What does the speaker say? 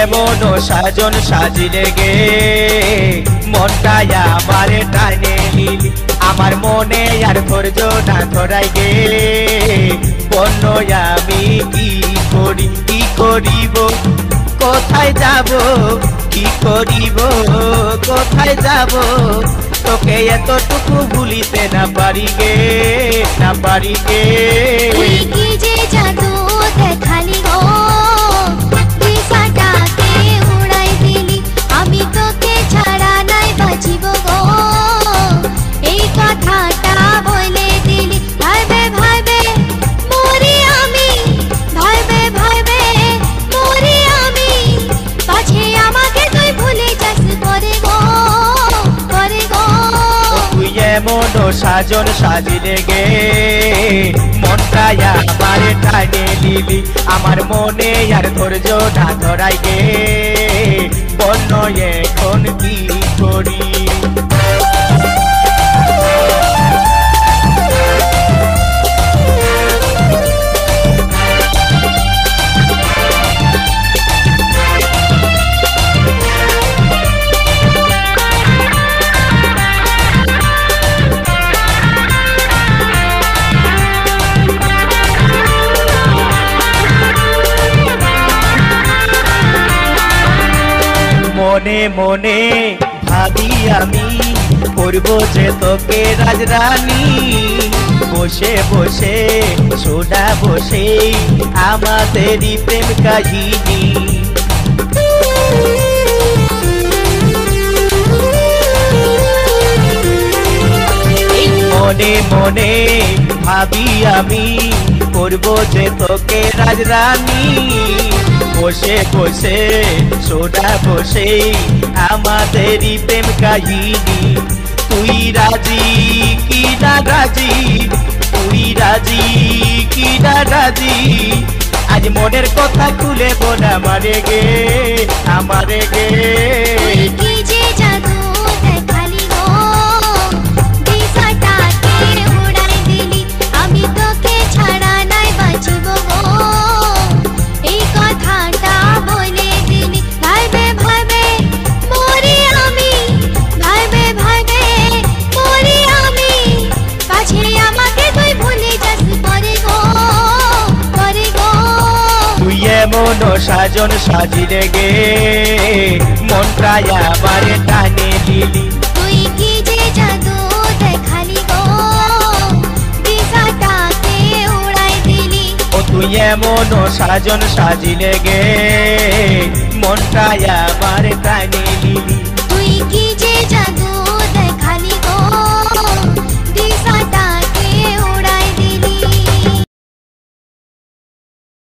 এমন সাজন সাজিলে গে মনটাই আমারে টানে নিলি আমার মনে আর ধৈর্য না ধরাই গে বন্য আমি কি করিব কোথায় যাব কি করিব কোথায় যাব তোকে এতটুকু ভুলিতে না পারি গে তুই কি যে জাদু দেখালি গো দিশাটাকে উড়াই দিলি আমি তোকে ছাড়া নাই বাঁচিব গো এই কথাটা বলে দিলি ভাইবে ভাইবে মরি আমি ভাইবে ভাইবে মরি আমি পাছে আমাকে তুই ভুলে যাস করে গো তুই এমন সাজন সাজিলে গে মনটাই আমারে টানে নিলি আমার মনে আর ধৈর্য না ধরাই গে বন্য এখন কি করি মনে মনে ভাবি আমি করব যে তোকে রাজরানী বসে বসে সোডা বসে আমাদেরই প্রেম কাহিনী মনে মনে ভাবি আমি করব যে তোকে রাজরানী বসে বসে সোডা বসে আমাদেরই প্রেম কাহিনী তুই রাজি কি না রাজি তুই রাজি কি না রাজি আজ মনের কথা খুলে বল আমারে গে তুই কি যে জাদু দেখালি গো দিশাটাকে উড়াই দিলি আমি তোকে ছাড়া নাই বাঁচিব গো এই কথাটা বলে দিলি ভাইবে ভাইবে মরি আমি ভাইবে ভাইবে মরি আমি পাছে আমাকে তুই ভুলে যাস করে গো তুই এমন সাজন সাজিলে গে মনটাই আমারে টানে নিলি তুই কি যে জাদু দেখালি গো দিশাটাকে উড়াই দিলি তুই এমন সাজন সাজিলে গে মনটাই আমারে টানে